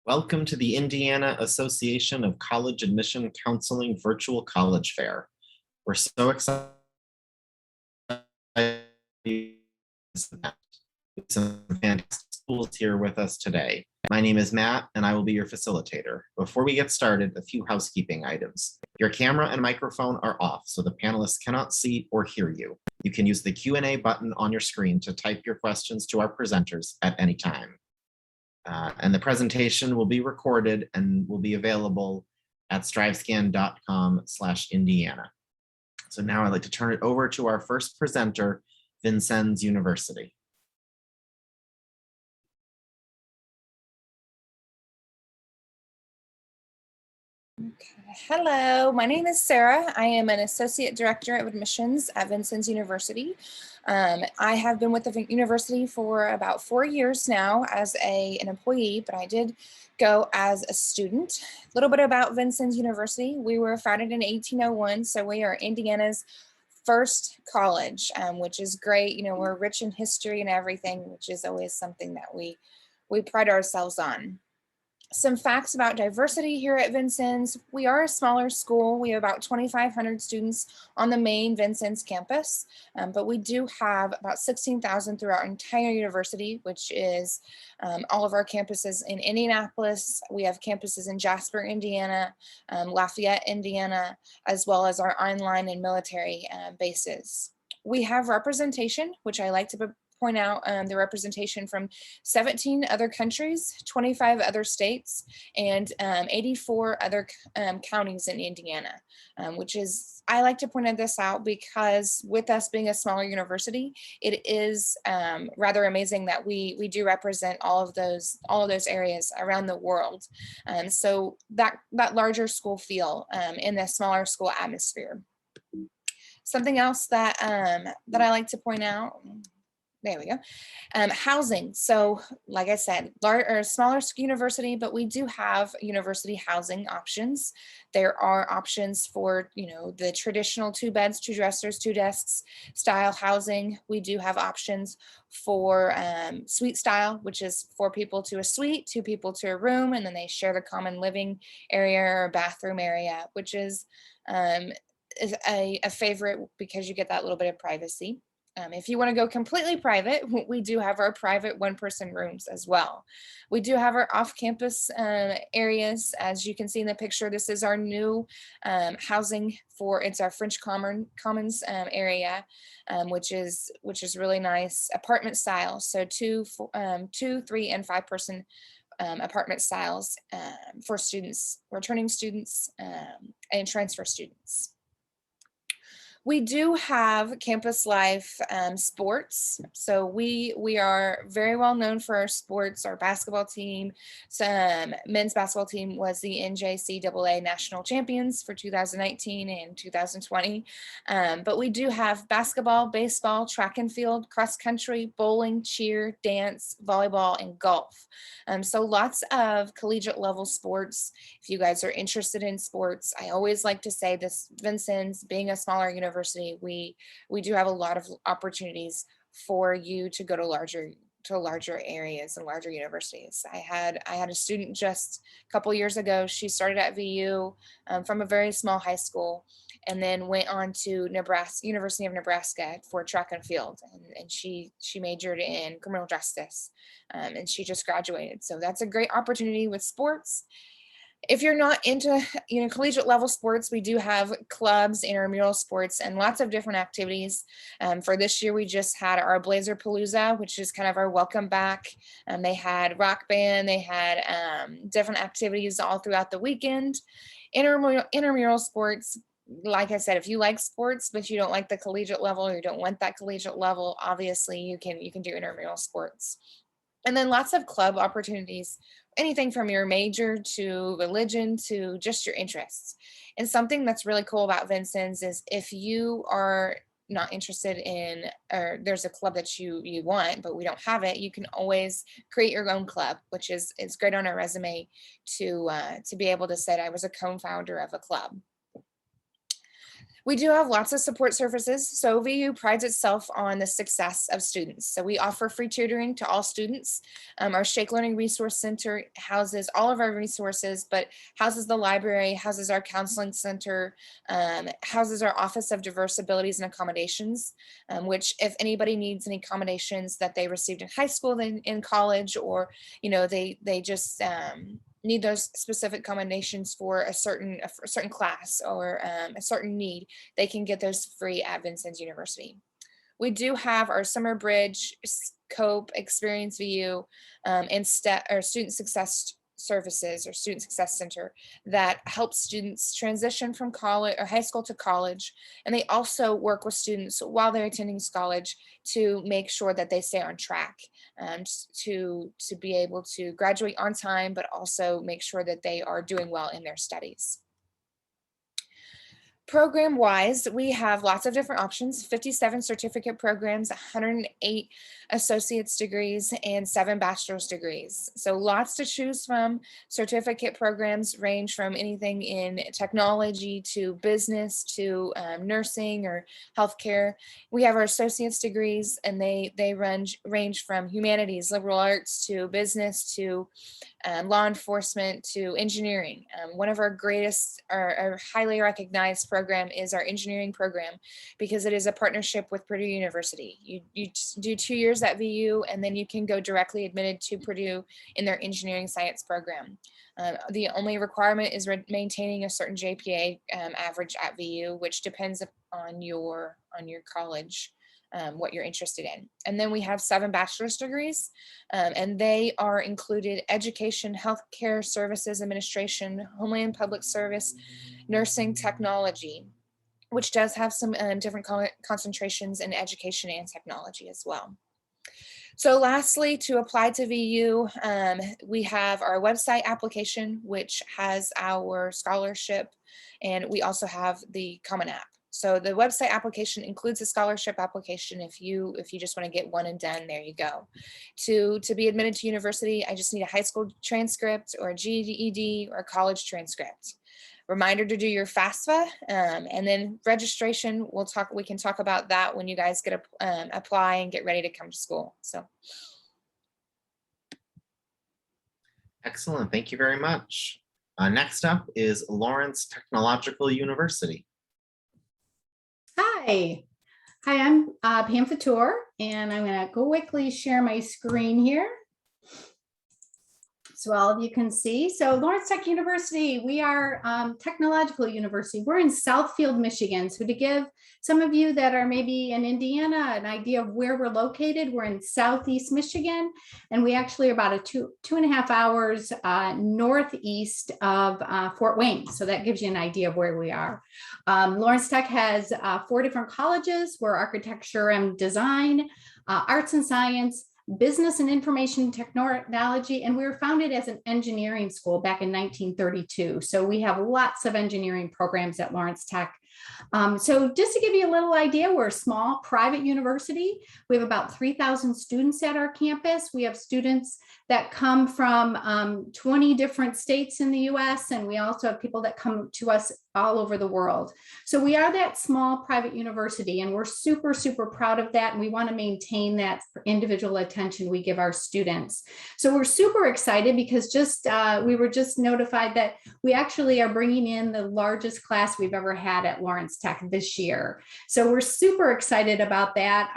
Welcome to the Indiana Association of College Admission Counseling Virtual College Fair. We're so excited. Some fantastic schools here with us today. My name is Matt, and I will be your facilitator. Before we get started, a few housekeeping items. Your camera and microphone are off, so the panelists cannot see or hear you. You can use the Q&A button on your screen to type your questions to our presenters at any time. And the presentation will be recorded and will be available at strivescan.com/Indiana. So now I'd like to turn it over to our first presenter, Vincennes University. Okay. Hello, my name is Sarah. I am an Associate Director of Admissions at Vincennes University. I have been with the university for about 4 years now as an employee, but I did go as a student. A little bit about Vincennes University. We were founded in 1801, so we are Indiana's first college, which is great. You know, we're rich in history and everything, which is always something that we pride ourselves on. Some facts about diversity here at Vincennes. We are a smaller school. We have about 2,500 students on the main Vincennes campus, but we do have about 16,000 throughout our entire university, which is all of our campuses in Indianapolis. We have campuses in Jasper, Indiana, Lafayette, Indiana, as well as our online and military bases. We have representation, which I like to point out the representation from 17 other countries, 25 other states, and 84 other counties in Indiana, which is, I like to point this out because with us being a smaller university, it is rather amazing that we do represent all of those areas around the world. So that larger school feel in the smaller school atmosphere. Something else that I like to point out. There we go. Housing. So like I said, smaller university, but we do have university housing options. There are options for, you know, the traditional 2 beds, 2 dressers, 2 desks style housing. We do have options for suite style, which is 4 people to a suite, 2 people to a room, and then they share the common living area or bathroom area, which is a favorite because you get that little bit of privacy. If you want to go completely private, we do have our private 1-person rooms as well. We do have our off-campus areas. As you can see in the picture, this is our new housing it's our French Commons area, which is really nice. Apartment style, so 2, 3, and 5-person apartment styles for students, returning students, and transfer students. We do have campus life sports. So we are very well known for our sports. Our basketball team, men's basketball team was the NJCAA national champions for 2019 and 2020. But we do have basketball, baseball, track and field, cross country, bowling, cheer, dance, volleyball, and golf. So lots of collegiate level sports. If you guys are interested in sports, I always like to say this, Vincennes being a smaller university, we do have a lot of opportunities for you to go to larger areas and larger universities. I had a student just a couple years ago. She started at VU from a very small high school, and then went on to University of Nebraska for track and field, and she majored in criminal justice, and she just graduated. So that's a great opportunity with sports. If you're not into, you know, collegiate level sports, we do have clubs, intramural sports, and lots of different activities. For this year, we just had our Blazer Palooza, which is kind of our welcome back. They had rock band, they had different activities all throughout the weekend. Intramural sports, like I said, if you like sports, but you don't like the collegiate level, or you don't want that collegiate level, obviously you can do intramural sports. And then lots of club opportunities, anything from your major to religion to just your interests. And something that's really cool about Vincennes is if you are not interested in, or there's a club that you want, but we don't have it, you can always create your own club, which is great on a resume to be able to say I was a co-founder of a club. We do have lots of support services. So VU prides itself on the success of students. So we offer free tutoring to all students. Our Shake Learning Resource Center houses all of our resources, but houses the library, houses our counseling center, houses our Office of Diverse Abilities and Accommodations, which if anybody needs any accommodations that they received in high school, in college, or, they just, need those specific accommodations for a certain class or a certain need, they can get those free at Vincennes University. We do have our Summer Bridge, Cope, Experience VU, and Student Success Services or Student Success Center that helps students transition from college or high school to college. And they also work with students while they're attending college to make sure that they stay on track, to be able to graduate on time, but also make sure that they are doing well in their studies. Program wise, we have lots of different options, 57 certificate programs, 108 associate's degrees, and 7 bachelor's degrees. So lots to choose from. Certificate programs range from anything in technology to business to nursing or healthcare. We have our associate's degrees, and they range from humanities, liberal arts to business to law enforcement to engineering. One of our greatest, our highly recognized program is our engineering program, because it is a partnership with Purdue University. You do 2 years at VU, and then you can go directly admitted to Purdue in their engineering science program. The only requirement is maintaining a certain GPA average at VU, which depends on your college. What you're interested in. And then we have 7 bachelor's degrees, and they are included education, healthcare services administration, homeland public service, nursing technology, which does have some different concentrations in education and technology as well. So lastly, to apply to VU, we have our website application, which has our scholarship, and we also have the Common App. So the website application includes a scholarship application. If you just want to get one and done, there you go. To be admitted to university, I just need a high school transcript or a GED or a college transcript. Reminder to do your FAFSA, and then registration. We can talk about that when you guys get apply and get ready to come to school. So. Excellent. Thank you very much. Next up is Lawrence Technological University. Hi, I'm Pam Fatour, and I'm going to quickly share my screen here so all of you can see. So Lawrence Tech University, we are technological university. We're in Southfield, Michigan. So to give some of you that are maybe in Indiana an idea of where we're located, we're in Southeast Michigan, and we actually are about a two and a half hours northeast of Fort Wayne. So that gives you an idea of where we are. Lawrence Tech has 4 different colleges. We're architecture and design, arts and science, business and information technology, and we were founded as an engineering school back in 1932. So we have lots of engineering programs at Lawrence Tech. So just to give you a little idea, we're a small private university. We have about 3,000 students at our campus. We have students that come from 20 different states in the US, and we also have people that come to us all over the world. So we are that small private university, and we're super, super proud of that. And we want to maintain that individual attention we give our students. So we're super excited because we were just notified that we actually are bringing in the largest class we've ever had at Lawrence Tech this year. So we're super excited about that.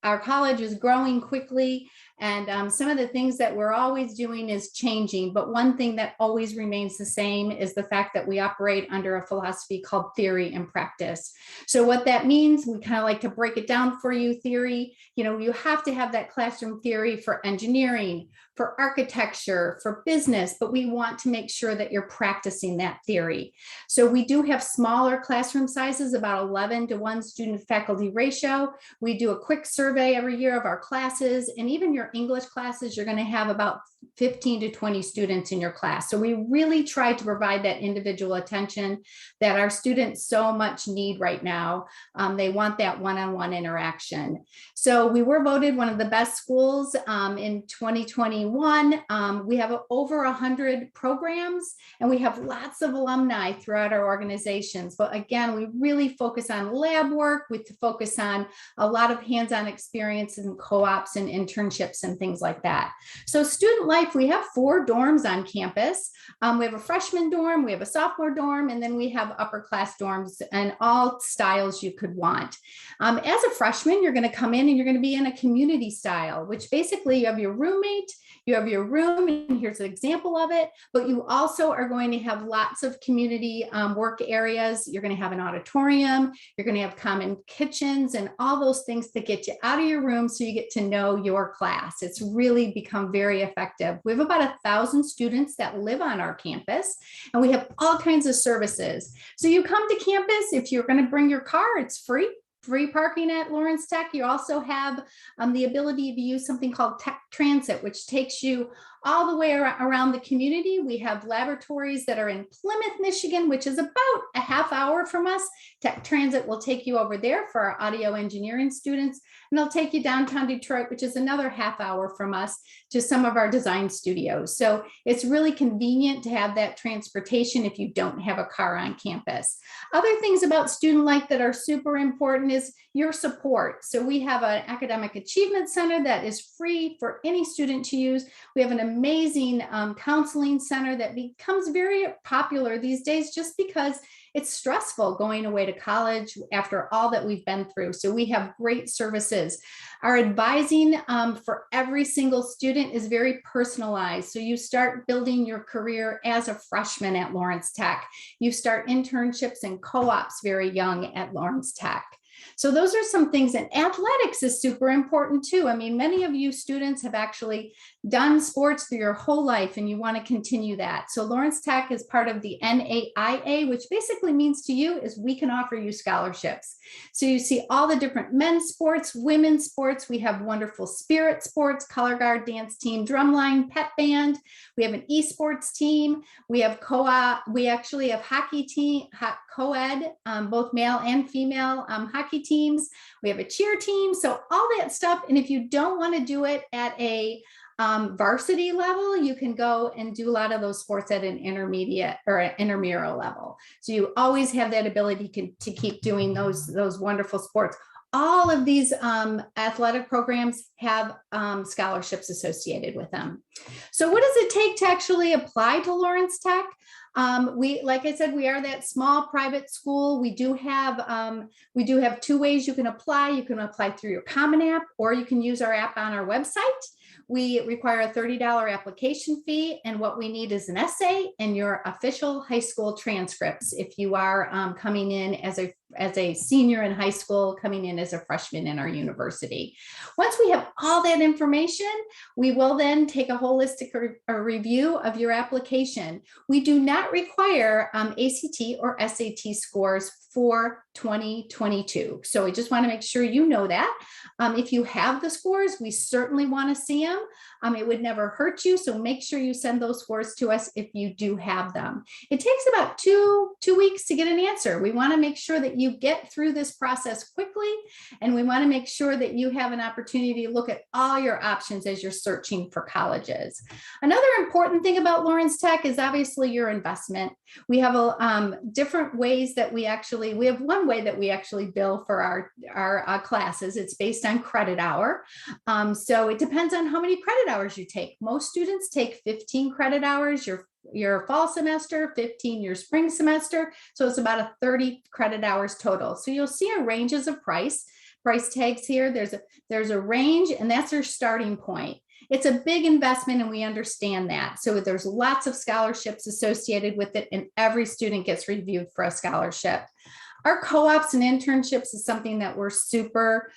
Our college is growing quickly, and some of the things that we're always doing is changing, but one thing that always remains the same is the fact that we operate under a philosophy called theory and practice. So what that means, we kind of like to break it down for you. Theory, you have to have that classroom theory for engineering, for architecture, for business, but we want to make sure that you're practicing that theory. So we do have smaller classroom sizes, about 11-to-1 student faculty ratio. We do a quick survey every year of our classes, and even your your English classes, you're going to have about 15 to 20 students in your class. So we really try to provide that individual attention that our students so much need right now. They want that one-on-one interaction. So we were voted one of the best schools in 2021. We have over 100 programs, and we have lots of alumni throughout our organizations. But again, we really focus on lab work, we focus on a lot of hands-on experience and co-ops and internships and things like that. So student life, we have 4 dorms on campus. We have a freshman dorm, we have a sophomore dorm, and then we have upper class dorms and all styles you could want. As a freshman, you're going to come in and you're going to be in a community style, which basically you have your roommate, you have your room, and here's an example of it, but you also are going to have lots of community work areas. You're going to have an auditorium, you're going to have common kitchens and all those things to get you out of your room so you get to know your class. It's really become very effective. We have about 1,000 students that live on our campus, and we have all kinds of services. So you come to campus, if you're going to bring your car, it's free parking at Lawrence Tech. You also have the ability to use something called Tech Transit, which takes you all the way around the community. We have laboratories that are in Plymouth, Michigan, which is about a half hour from us. Tech Transit will take you over there for our audio engineering students, and they'll take you downtown Detroit, which is another half hour from us, to some of our design studios. So it's really convenient to have that transportation if you don't have a car on campus. Other things about student life that are super important is your support. So we have an academic achievement center that is free for any student to use. We have an amazing counseling center that becomes very popular these days just because it's stressful going away to college after all that we've been through. So we have great services. Our advising for every single student is very personalized. So you start building your career as a freshman at Lawrence Tech. You start internships and co-ops very young at Lawrence Tech. So those are some things, and athletics is super important too. I mean, many of you students have actually done sports through your whole life and you want to continue that. So Lawrence Tech is part of the NAIA, which basically means to you is we can offer you scholarships. So you see all the different men's sports, women's sports. We have wonderful spirit sports, color guard, dance team, drumline, pep band. We have an esports team. We have co-op. We actually have hockey team, co-ed, both male and female hockey teams. We have a cheer team. So all that stuff. And if you don't want to do it at a varsity level, you can go and do a lot of those sports at an intermediate or an intramural level. So you always have that ability to keep doing those wonderful sports. All of these athletic programs have scholarships associated with them. So what does it take to actually apply to Lawrence Tech? Like I said, we are that small private school. We do have 2 ways you can apply. You can apply through your Common App, or you can use our app on our website. We require a $30 application fee, and what we need is an essay and your official high school transcripts if you are coming in as a senior in high school, coming in as a freshman in our university. Once we have all that information, we will then take a holistic review of your application. We do not require ACT or SAT scores for 2022. So I just want to make sure you know that. If you have the scores, we certainly want to see them. It would never hurt you. So make sure you send those scores to us if you do have them. It takes about two weeks to get an answer. We want to make sure that you get through this process quickly, and we want to make sure that you have an opportunity to look at all your options as you're searching for colleges. Another important thing about Lawrence Tech is obviously your investment. We have different ways that we have one way that we actually bill for our classes. It's based on credit hour. So it depends on how many credit hours you take. Most students take 15 credit hours your fall semester, 15 your spring semester. So it's about 30 credit hours total. So you'll see a ranges of price tags here. There's a range, and that's your starting point. It's a big investment, and we understand that. So there's lots of scholarships associated with it, and every student gets reviewed for a scholarship. Our co-ops and internships is something that we're super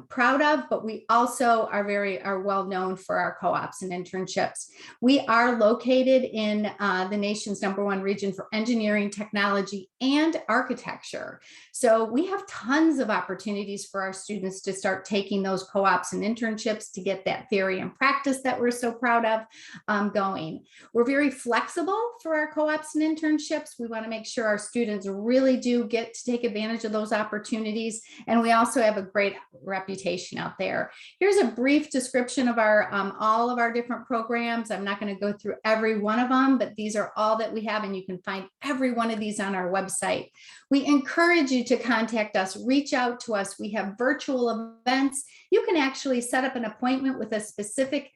proud of, but we also are well known for our co-ops and internships. We are located in the nation's #1 region for engineering, technology, and architecture. So we have tons of opportunities for our students to start taking those co-ops and internships to get that theory and practice that we're so proud of going. We're very flexible for our co-ops and internships. We want to make sure our students really do get to take advantage of those opportunities. And we also have a great reputation out there. Here's a brief description of our all of our different programs. I'm not going to go through every one of them, but these are all that we have, and you can find every one of these on our website. We encourage you to contact us, reach out to us. We have virtual events. You can actually set up an appointment with a specific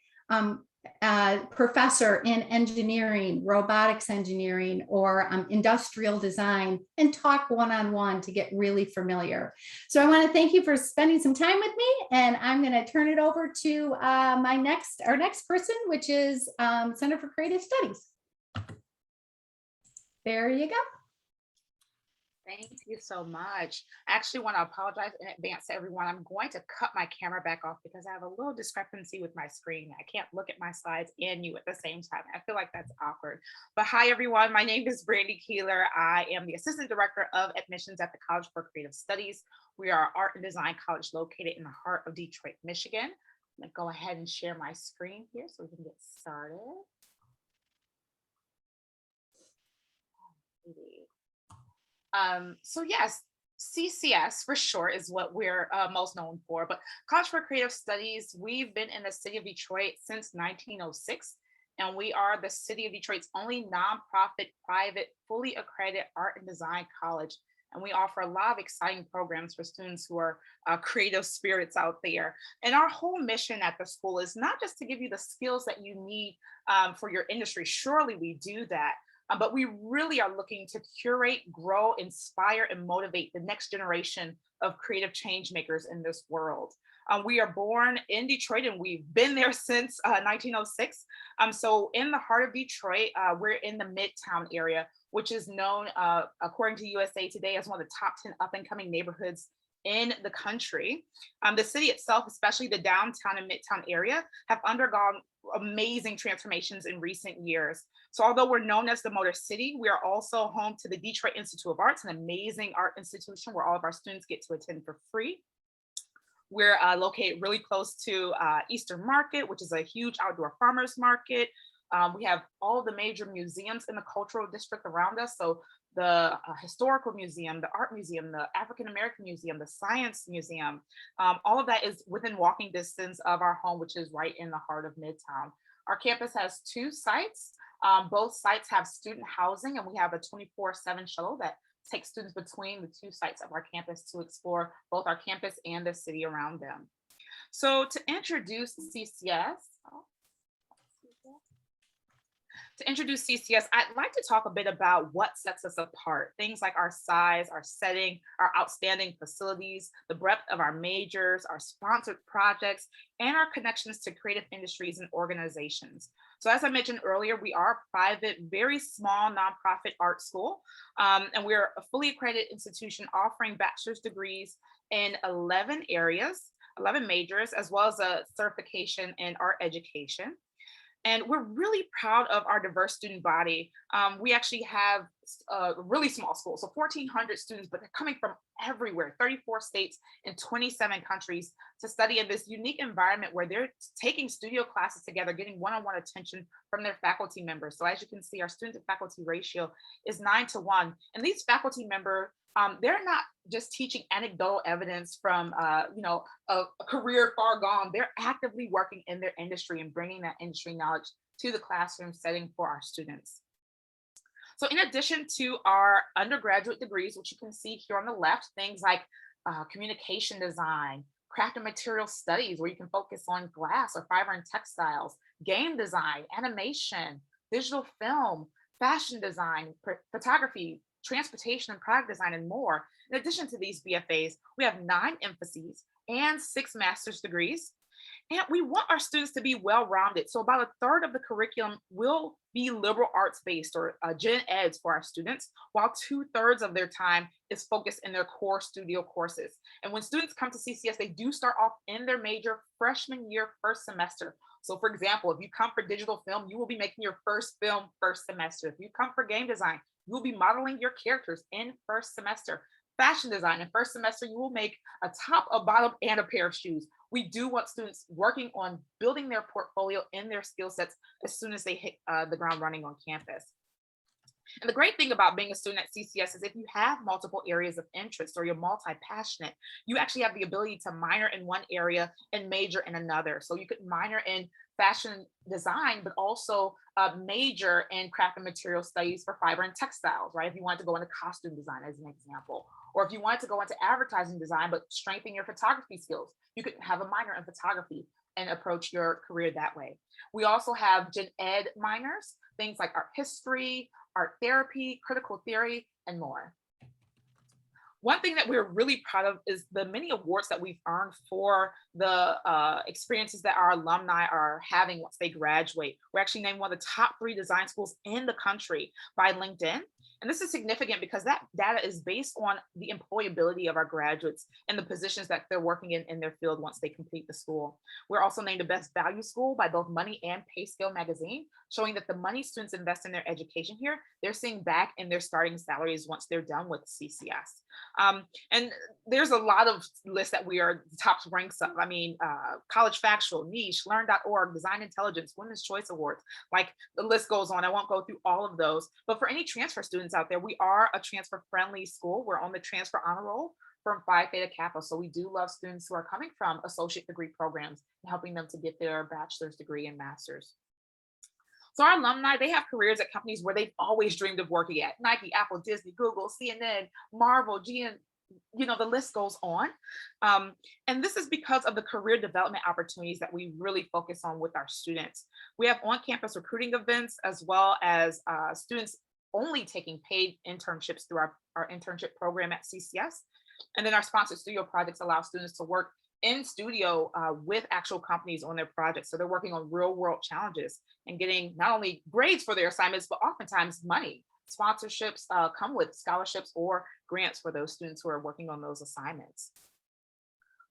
professor in engineering, robotics engineering, or industrial design, and talk one-on-one to get really familiar. So I want to thank you for spending some time with me, and I'm going to turn it over to our next person, which is Center for Creative Studies. There you go. Thank you so much. I actually want to apologize in advance to everyone. I'm going to cut my camera back off because I have a little discrepancy with my screen. I can't look at my slides and you at the same time. I feel like that's awkward. But hi, everyone. My name is Brandy Keeler. I am the Assistant Director of Admissions at the College for Creative Studies. We are an art and design college located in the heart of Detroit, Michigan. I'm going to go ahead and share my screen here so we can get started. So yes, CCS for short is what we're most known for, but College for Creative Studies, we've been in the city of Detroit since 1906, and we are the city of Detroit's only nonprofit, private, fully accredited art and design college. And we offer a lot of exciting programs for students who are creative spirits out there. And our whole mission at the school is not just to give you the skills that you need for your industry. Surely we do that. But we really are looking to curate, grow, inspire, and motivate the next generation of creative change makers in this world. We are born in Detroit and we've been there since 1906. So in the heart of Detroit, we're in the Midtown area, which is known, according to USA Today, as one of the top 10 up and coming neighborhoods in the country. The city itself, especially the downtown and Midtown area, have undergone amazing transformations in recent years. So although we're known as the Motor City, we are also home to the Detroit Institute of Arts, an amazing art institution where all of our students get to attend for free. We're located really close to Eastern Market, which is a huge outdoor farmers market. We have all the major museums in the cultural district around us. So the Historical Museum, the Art Museum, the African American Museum, the Science Museum, all of that is within walking distance of our home, which is right in the heart of Midtown. Our campus has 2 sites. Both sites have student housing, and we have a 24/7 shuttle that takes students between the 2 sites of our campus to explore both our campus and the city around them. So to introduce CCS, I'd like to talk a bit about what sets us apart. Things like our size, our setting, our outstanding facilities, the breadth of our majors, our sponsored projects, and our connections to creative industries and organizations. So as I mentioned earlier, we are a private, very small nonprofit art school, and we're a fully accredited institution offering bachelor's degrees in 11 areas, 11 majors, as well as a certification in art education. And we're really proud of our diverse student body. We actually have a really small school, so 1,400 students, but they're coming from everywhere, 34 states and 27 countries to study in this unique environment where they're taking studio classes together, getting one-on-one attention from their faculty members. So as you can see, our student to faculty ratio is 9:1. And these faculty members, they're not just teaching anecdotal evidence from a career far gone. They're actively working in their industry and bringing that industry knowledge to the classroom setting for our students. So in addition to our undergraduate degrees, which you can see here on the left, things like communication design, craft and material studies, where you can focus on glass or fiber and textiles, game design, animation, digital film, fashion design, photography, transportation and product design, and more. In addition to these BFAs, we have 9 emphases and 6 master's degrees. And we want our students to be well-rounded. So about a third of the curriculum will be liberal arts based or gen eds for our students, while 2/3 of their time is focused in their core studio courses. And when students come to CCS, they do start off in their major freshman year, first semester. So for example, if you come for digital film, you will be making your first film first semester. If you come for game design, you will be modeling your characters in first semester. Fashion design in first semester, you will make a top, a bottom, and a pair of shoes. We do want students working on building their portfolio and their skill sets as soon as they hit the ground running on campus. And the great thing about being a student at CCS is if you have multiple areas of interest or you're multi-passionate, you actually have the ability to minor in one area and major in another. So you could minor in fashion design, but also major in craft and material studies for fiber and textiles, right? If you wanted to go into costume design as an example, or if you wanted to go into advertising design, but strengthen your photography skills, you could have a minor in photography and approach your career that way. We also have gen ed minors, things like art history, art therapy, critical theory, and more. One thing that we're really proud of is the many awards that we've earned for the experiences that our alumni are having once they graduate. We're actually named one of the top 3 design schools in the country by LinkedIn. And this is significant because that data is based on the employability of our graduates and the positions that they're working in their field once they complete the school. We're also named the best value school by both Money and Pay Scale magazine, showing that the money students invest in their education here, they're seeing back in their starting salaries once they're done with CCS. And there's a lot of lists that we are the top ranks of. I mean, College Factual, Niche, Learn.org, Design Intelligence, Women's Choice Awards, like the list goes on. I won't go through all of those, but for any transfer students out there, we are a transfer friendly school. We're on the transfer honor roll from Phi Theta Kappa. So we do love students who are coming from associate degree programs and helping them to get their bachelor's degree and master's. So our alumni, they have careers at companies where they've always dreamed of working at: Nike, Apple, Disney, Google, CNN, Marvel, GM, the list goes on. And this is because of the career development opportunities that we really focus on with our students. We have on-campus recruiting events, as well as students only taking paid internships through our internship program at CCS. And then our sponsored studio projects allow students to work in studio with actual companies on their projects. So they're working on real world challenges and getting not only grades for their assignments, but oftentimes money. Sponsorships come with scholarships or grants for those students who are working on those assignments.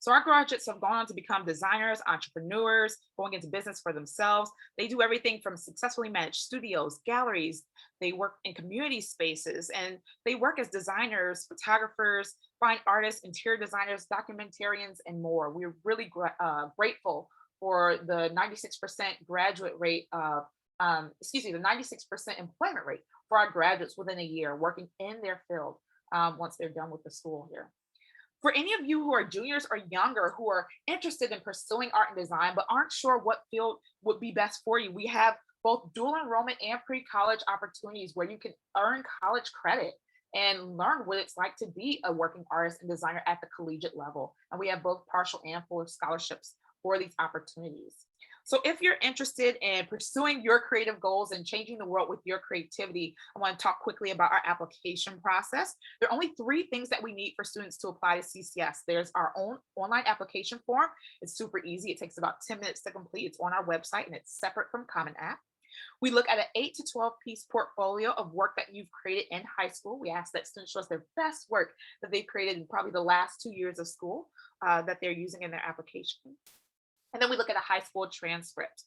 So our graduates have gone on to become designers, entrepreneurs, going into business for themselves. They do everything from successfully managed studios, galleries. They work in community spaces, and they work as designers, photographers, fine artists, interior designers, documentarians, and more. We're really grateful for the 96% graduate rate of, the 96% employment rate for our graduates within a year working in their field once they're done with the school here. For any of you who are juniors or younger who are interested in pursuing art and design, but aren't sure what field would be best for you, we have both dual enrollment and pre-college opportunities where you can earn college credit and learn what it's like to be a working artist and designer at the collegiate level. And we have both partial and full scholarships for these opportunities. So if you're interested in pursuing your creative goals and changing the world with your creativity, I want to talk quickly about our application process. There are only 3 things that we need for students to apply to CCS. There's our own online application form. It's super easy. It takes about 10 minutes to complete. It's on our website and it's separate from Common App. We look at an 8 to 12 piece portfolio of work that you've created in high school. We ask that students show us their best work that they've created in probably the last 2 years of school that they're using in their application. And then we look at a high school transcript.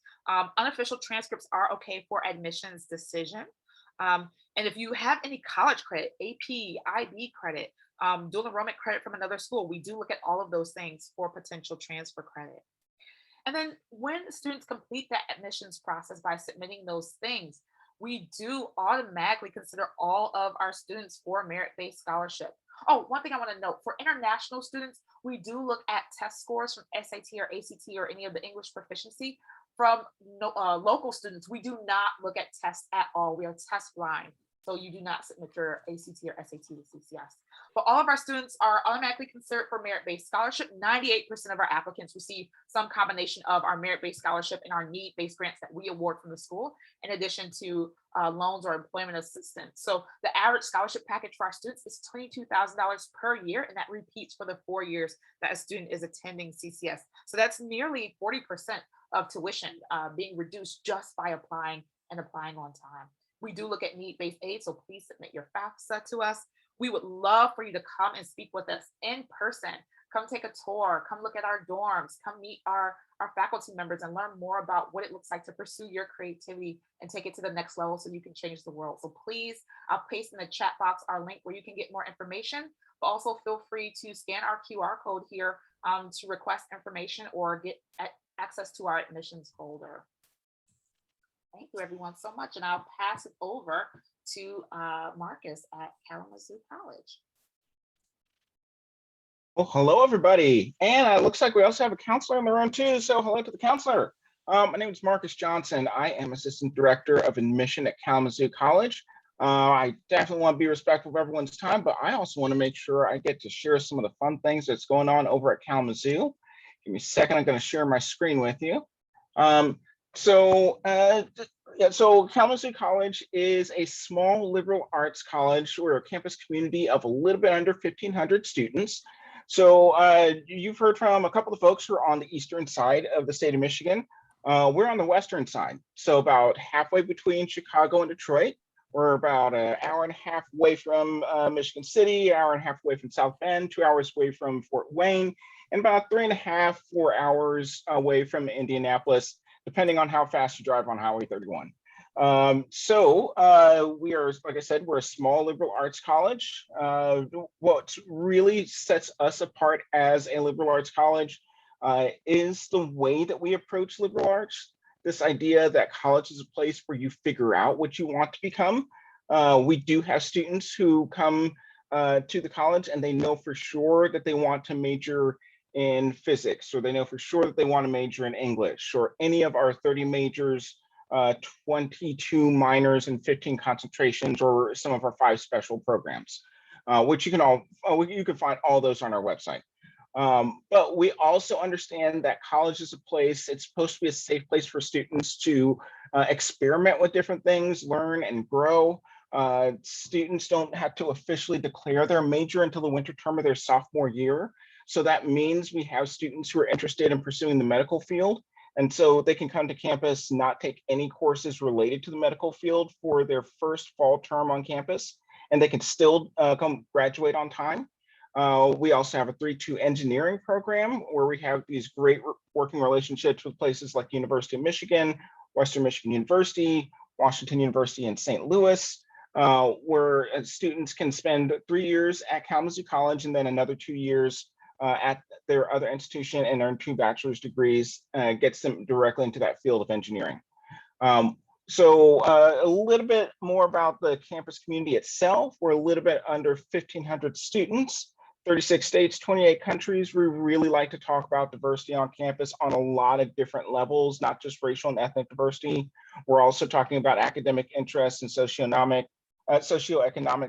Unofficial transcripts are okay for admissions decision. And if you have any college credit, AP, IB credit, dual enrollment credit from another school, we do look at all of those things for potential transfer credit. And then when students complete that admissions process by submitting those things, we do automatically consider all of our students for merit-based scholarship. Oh, one thing I want to note, for international students, we do look at test scores from SAT or ACT or any of the English proficiency. From local students, we do not look at tests at all. We are test blind. So you do not submit your ACT or SAT to CCS. But all of our students are automatically considered for merit-based scholarship. 98% of our applicants receive some combination of our merit-based scholarship and our need-based grants that we award from the school, in addition to loans or employment assistance. So the average scholarship package for our students is $22,000 per year, and that repeats for the 4 years that a student is attending CCS. So that's nearly 40% of tuition being reduced just by applying and applying on time. We do look at need-based aid, so please submit your FAFSA to us. We would love for you to come and speak with us in person. Come take a tour, come look at our dorms, come meet our faculty members and learn more about what it looks like to pursue your creativity and take it to the next level so you can change the world. So please, I'll paste in the chat box our link where you can get more information, but also feel free to scan our QR code here to request information or get access to our admissions folder. Thank you everyone so much. And I'll pass it over to Marcus at Kalamazoo College. Well, hello everybody. And it looks like we also have a counselor in the room too. So hello to the counselor. My name is Marcus Johnson. I am Assistant Director of Admission at Kalamazoo College. I definitely want to be respectful of everyone's time, but I also want to make sure I get to share some of the fun things that's going on over at Kalamazoo. Give me a second, I'm going to share my screen with you. So Kalamazoo College is a small liberal arts college. We're a campus community of a little bit under 1,500 students. So you've heard from a couple of folks who are on the eastern side of the state of Michigan. We're on the western side, so about halfway between Chicago and Detroit. We're about an hour and a half away from Michigan City, an hour and a half away from South Bend, 2 hours away from Fort Wayne, and about 3.5 to 4 hours away from Indianapolis, depending on how fast you drive on Highway 31. We are, like I said, we're a small liberal arts college. What really sets us apart as a liberal arts college is the way that we approach liberal arts. This idea that college is a place where you figure out what you want to become. We do have students who come to the college and they know for sure that they want to major in physics, or they know for sure that they want to major in English, or any of our 30 majors, 22 minors and 15 concentrations, or some of our 5 special programs, which you can find all those on our website. But we also understand that college is a place, it's supposed to be a safe place for students to experiment with different things, learn and grow. Students don't have to officially declare their major until the winter term of their sophomore year. So that means we have students who are interested in pursuing the medical field. And so they can come to campus, not take any courses related to the medical field for their first fall term on campus, and they can still come graduate on time. We also have a 3-2 engineering program where we have these great working relationships with places like University of Michigan, Western Michigan University, Washington University, and St. Louis, where students can spend 3 years at Kalamazoo College and then another 2 years at their other institution and earn 2 bachelor's degrees, gets them directly into that field of engineering. So a little bit more about the campus community itself. We're a little bit under 1,500 students, 36 states, 28 countries. We really like to talk about diversity on campus on a lot of different levels, not just racial and ethnic diversity. We're also talking about academic interests and socioeconomic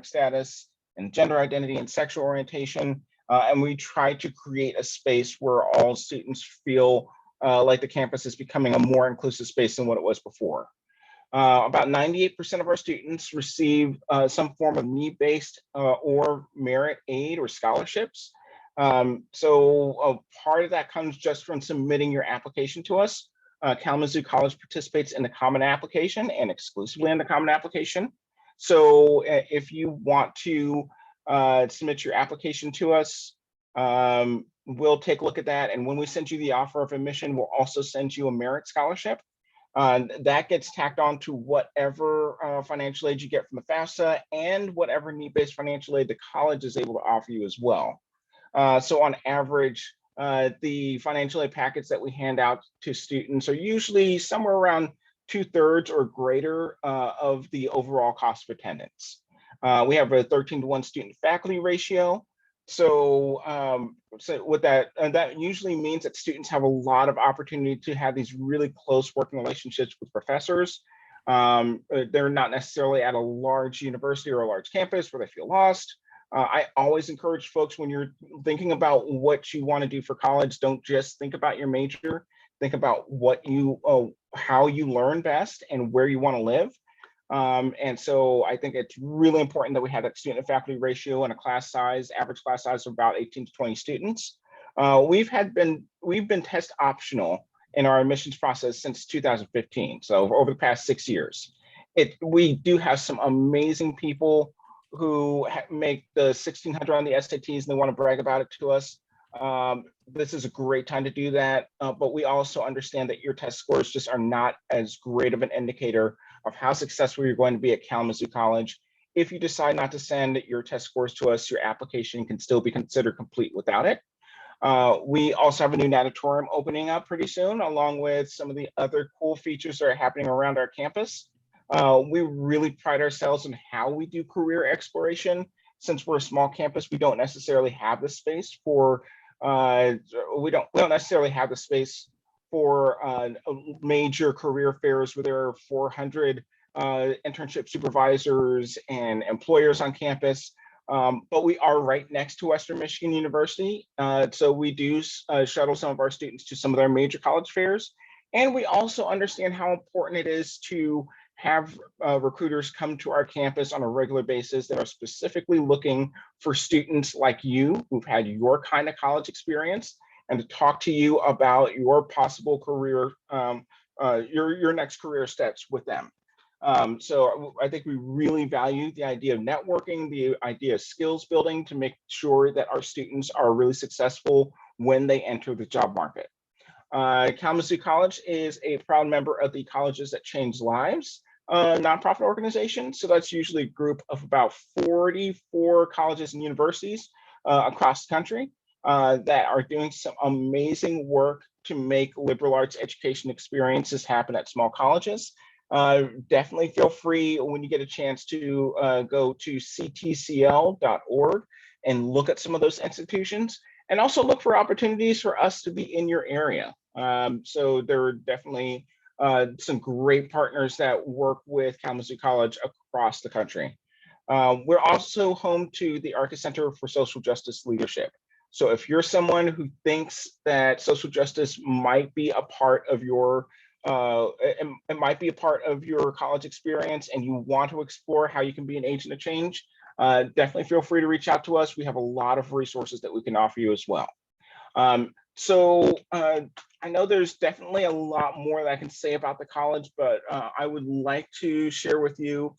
status and gender identity and sexual orientation. And we try to create a space where all students feel like the campus is becoming a more inclusive space than what it was before. About 98% of our students receive some form of need-based or merit aid or scholarships. So a part of that comes just from submitting your application to us. Kalamazoo College participates in the Common Application and exclusively in the Common Application. So if you want to submit your application to us, we'll take a look at that. And when we send you the offer of admission, we'll also send you a merit scholarship. That gets tacked on to whatever financial aid you get from the FAFSA and whatever need-based financial aid the college is able to offer you as well. So on average, the financial aid packets that we hand out to students are usually somewhere around 2/3 or greater of the overall cost of attendance. We have a 13-to-1 student faculty ratio. So with that, that usually means that students have a lot of opportunity to have these really close working relationships with professors. They're not necessarily at a large university or a large campus where they feel lost. I always encourage folks, when you're thinking about what you want to do for college, don't just think about your major. Think about how you learn best and where you want to live. And so I think it's really important that we have that student to faculty ratio and a average class size of about 18 to 20 students. We've been test optional in our admissions process since 2015. So over the past 6 years, we do have some amazing people who make the 1600 on the SATs and they want to brag about it to us. This is a great time to do that, but we also understand that your test scores just are not as great of an indicator of how successful you're going to be at Kalamazoo College. If you decide not to send your test scores to us, your application can still be considered complete without it. We also have a new natatorium opening up pretty soon, along with some of the other cool features that are happening around our campus. We really pride ourselves in how we do career exploration. Since we're a small campus, we don't necessarily have the space for major career fairs where there are 400 internship supervisors and employers on campus. But we are right next to Western Michigan University. So we do shuttle some of our students to some of their major college fairs. And we also understand how important it is to have recruiters come to our campus on a regular basis that are specifically looking for students like you who've had your kind of college experience, and to talk to you about your possible career, your next career steps with them. So I think we really value the idea of networking, the idea of skills building to make sure that our students are really successful when they enter the job market. Kalamazoo College is a proud member of the Colleges That Change Lives nonprofit organization. So that's usually a group of about 44 colleges and universities across the country that are doing some amazing work to make liberal arts education experiences happen at small colleges. Definitely feel free when you get a chance to go to ctcl.org and look at some of those institutions, and also look for opportunities for us to be in your area. So there are definitely some great partners that work with Kalamazoo College across the country. We're also home to the Arca Center for Social Justice Leadership. So if you're someone who thinks that social justice might be a part of your it might be a part of your college experience and you want to explore how you can be an agent of change, definitely feel free to reach out to us. We have a lot of resources that we can offer you as well. I know there's definitely a lot more that I can say about the college, but I would like to share with you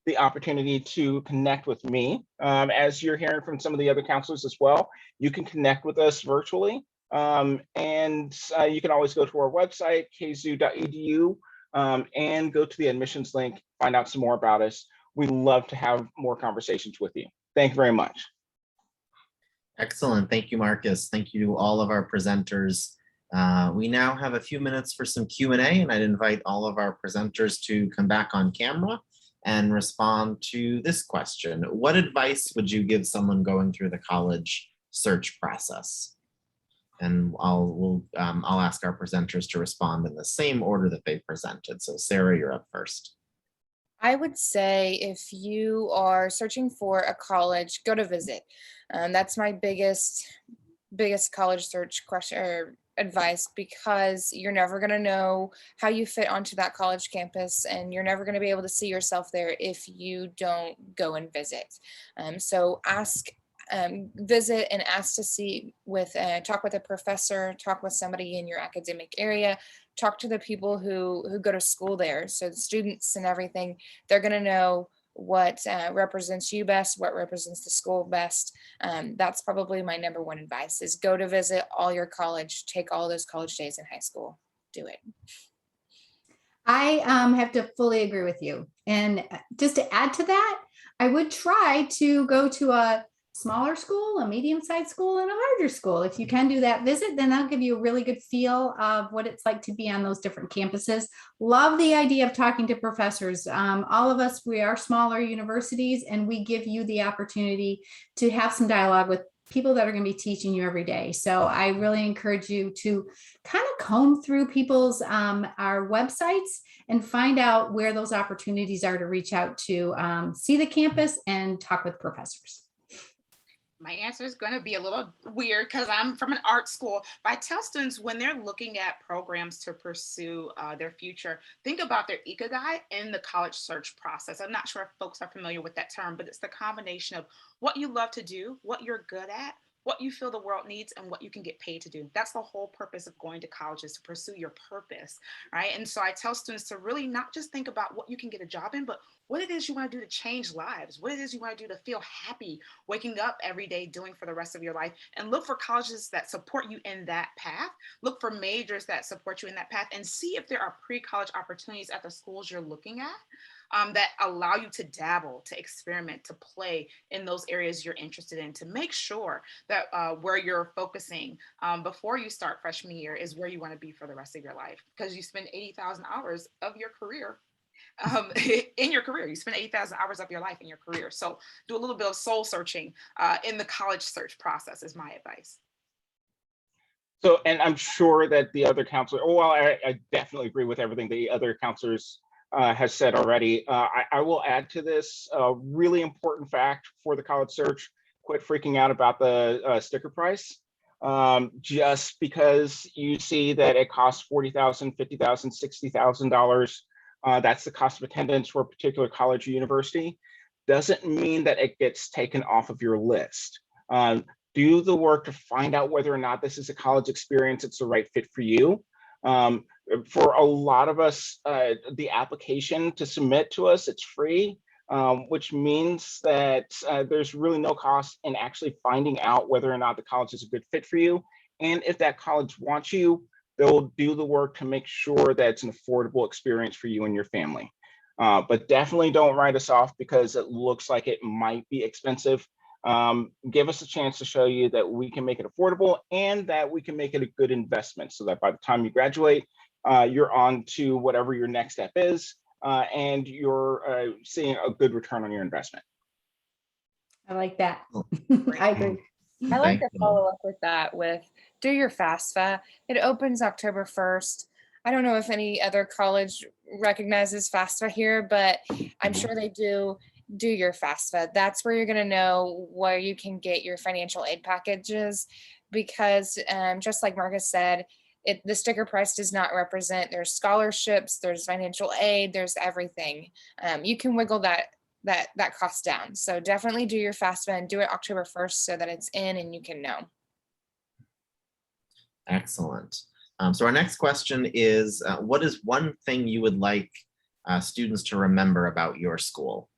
the opportunity to connect with me. As you're hearing from some of the other counselors as well, you can connect with us virtually. And you can always go to our website, kzoo.edu, and go to the admissions link, find out some more about us. We'd love to have more conversations with you. Thank you very much. Excellent. Thank you, Marcus. Thank you to all of our presenters. We now have a few minutes for some Q&A, and I'd invite all of our presenters to come back on camera and respond to this question. What advice would you give someone going through the college search process? And I'll ask our presenters to respond in the same order that they presented. So Sarah, you're up first. I would say if you are searching for a college, go to visit. That's my biggest college search question or advice, because you're never going to know how you fit onto that college campus, and you're never going to be able to see yourself there if you don't go and visit. So visit and ask to see talk with a professor, talk with somebody in your academic area, talk to the people who go to school there. So the students and everything, they're going to know what represents you best, what represents the school best. That's probably my number one advice, is go to visit all your college, take all those college days in high school, do it. I have to fully agree with you. And just to add to that, I would try to go to a smaller school, a medium-sized school, and a larger school. If you can do that visit, then that'll give you a really good feel of what it's like to be on those different campuses. Love the idea of talking to professors. All of us, we are smaller universities, and we give you the opportunity to have some dialogue with people that are going to be teaching you every day. So I really encourage you to kind of comb through people's our websites and find out where those opportunities are to reach out to see the campus and talk with professors. My answer is going to be a little weird because I'm from an art school. But I tell students when they're looking at programs to pursue their future, think about their ikigai in the college search process. I'm not sure if folks are familiar with that term, but it's the combination of what you love to do, what you're good at, what you feel the world needs, and what you can get paid to do. That's the whole purpose of going to college, is to pursue your purpose, right? And so I tell students to really not just think about what you can get a job in, but what it is you want to do to change lives, what it is you want to do to feel happy waking up every day doing for the rest of your life, and look for colleges that support you in that path. Look for majors that support you in that path, and see if there are pre-college opportunities at the schools you're looking at that allow you to dabble, to experiment, to play in those areas you're interested in, to make sure that where you're focusing before you start freshman year is where you want to be for the rest of your life, because you spend 80,000 hours of your career in your career. You spend 8,000 hours of your life in your career. So do a little bit of soul searching in the college search process is my advice. So, and I'm sure that the other counselor, oh, well, I definitely agree with everything the other counselors has said already. I will add to this really important fact for the college search: quit freaking out about the sticker price. Just because you see that it costs $40,000, $50,000, $60,000, that's the cost of attendance for a particular college or university, doesn't mean that it gets taken off of your list. Do the work to find out whether or not this is a college experience it's the right fit for you. For a lot of us, the application to submit to us, it's free, which means that there's really no cost in actually finding out whether or not the college is a good fit for you. And if that college wants you, they'll do the work to make sure that it's an affordable experience for you and your family. But definitely don't write us off because it looks like it might be expensive. Give us a chance to show you that we can make it affordable and that we can make it a good investment, so that by the time you graduate, you're on to whatever your next step is, and you're seeing a good return on your investment. I like that. I agree. I like Thank to you. follow up with that with do your FAFSA. It opens October 1st. I don't know if any other college recognizes FAFSA here, but I'm sure they do. Do your FAFSA. That's where you're going to know where you can get your financial aid packages, because just like Marcus said, the sticker price does not represent. There's scholarships, there's financial aid, there's everything. You can wiggle that cost down. So definitely do your FAFSA and do it October 1st so that it's in and you can know. Excellent. So our next question is, what is one thing you would like students to remember about your school?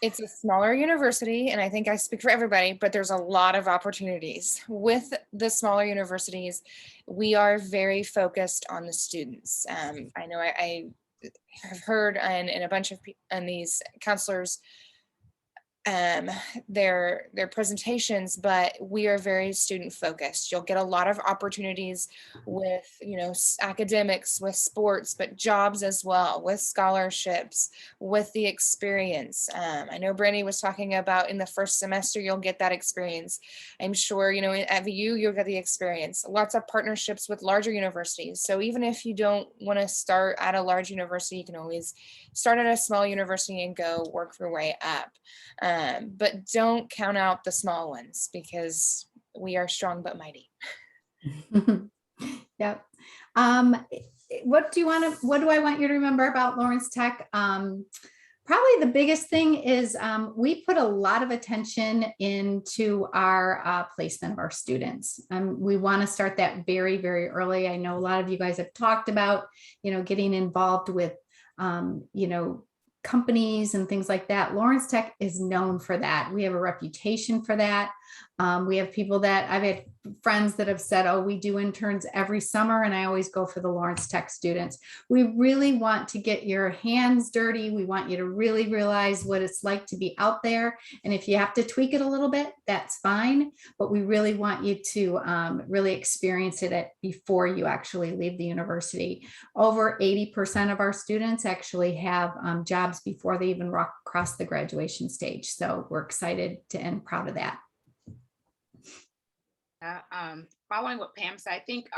It's a smaller university, and I think I speak for everybody, but there's a lot of opportunities. With the smaller universities, we are very focused on the students. I know I have heard in a bunch of these counselors their presentations, but we are very student focused. You'll get a lot of opportunities with, academics, with sports, but jobs as well, with scholarships, with the experience. I know Brandy was talking about in the first semester, you'll get that experience. I'm sure, at VU, you'll get the experience. Lots of partnerships with larger universities. So even if you don't want to start at a large university, you can always start at a small university and go work your way up. But don't count out the small ones, because we are strong but mighty. Yep. What do I want you to remember about Lawrence Tech? Probably the biggest thing is we put a lot of attention into our placement of our students. We want to start that very, very early. I know a lot of you guys have talked about, getting involved with, companies and things like that. Lawrence Tech is known for that. We have a reputation for that. We have people that I've had friends that have said, oh, we do interns every summer, and I always go for the Lawrence Tech students. We really want to get your hands dirty. We want you to really realize what it's like to be out there. And if you have to tweak it a little bit, that's fine. But we really want you to really experience it before you actually leave the university. Over 80% of our students actually have jobs before they even cross the graduation stage. So we're excited and proud of that. Following what Pam said, I think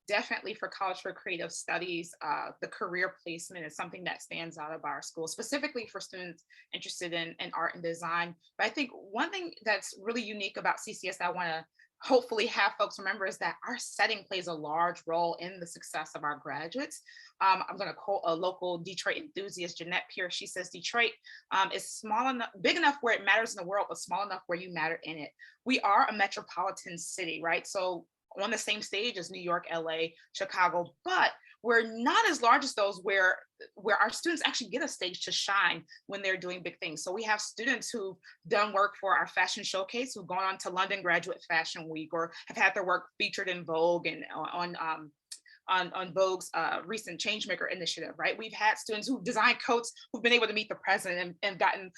definitely for College for Creative Studies, the career placement is something that stands out of our school, specifically for students interested in art and design. But I think one thing that's really unique about CCS that I want to hopefully have folks remember is that our setting plays a large role in the success of our graduates. I'm going to quote a local Detroit enthusiast, Jeanette Pierce. She says, Detroit is small enough, big enough where it matters in the world, but small enough where you matter in it. We are a metropolitan city, right? So on the same stage as New York, LA, Chicago, but we're not as large as those where our students actually get a stage to shine when they're doing big things. So we have students who've done work for our fashion showcase, who've gone on to London Graduate Fashion Week, or have had their work featured in Vogue and on Vogue's recent Changemaker initiative, right? We've had students who design coats who've been able to meet the president and gotten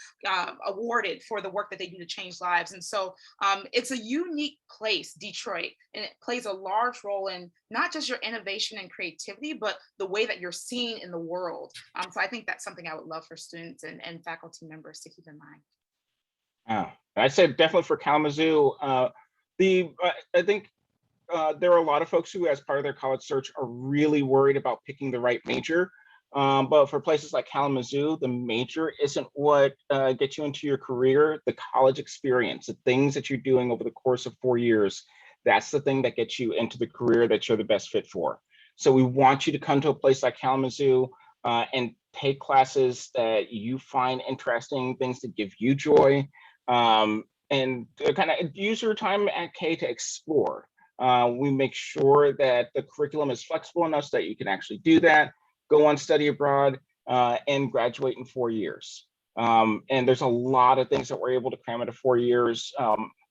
awarded for the work that they do to change lives. And so it's a unique place, Detroit, and it plays a large role in not just your innovation and creativity, but the way that you're seen in the world. So I think that's something I would love for students and faculty members to keep in mind. I'd say definitely for Kalamazoo, I think there are a lot of folks who, as part of their college search, are really worried about picking the right major. But for places like Kalamazoo, the major isn't what gets you into your career. The college experience, the things that you're doing over the course of 4 years, that's the thing that gets you into the career that you're the best fit for. So we want you to come to a place like Kalamazoo and take classes that you find interesting, things that give you joy, and kind of use your time at K to explore. We make sure that the curriculum is flexible enough so that you can actually do that, go on study abroad, and graduate in 4 years. And there's a lot of things that we're able to cram into 4 years.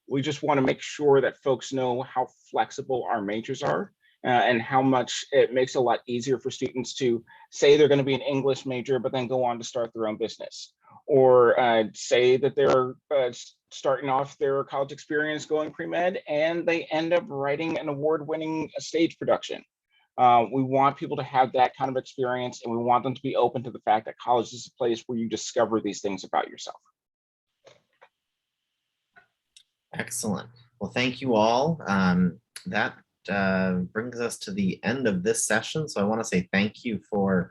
We just want to make sure that folks know how flexible our majors are and how much it makes it a lot easier for students to say they're going to be an English major, but then go on to start their own business. Or say that they're starting off their college experience going pre-med and they end up writing an award-winning stage production. We want people to have that kind of experience, and we want them to be open to the fact that college is a place where you discover these things about yourself. Excellent. Well, thank you all. That brings us to the end of this session. So I want to say thank you for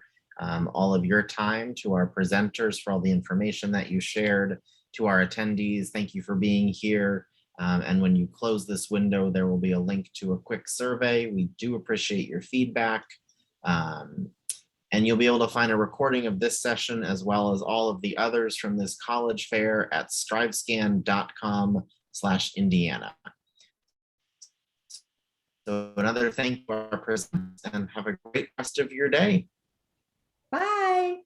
all of your time, to our presenters for all the information that you shared, to our attendees. Thank you for being here. And when you close this window, there will be a link to a quick survey. We do appreciate your feedback. And you'll be able to find a recording of this session as well as all of the others from this college fair at strivescan.com/Indiana. So another thank you to our presenters, and have a great rest of your day. Bye.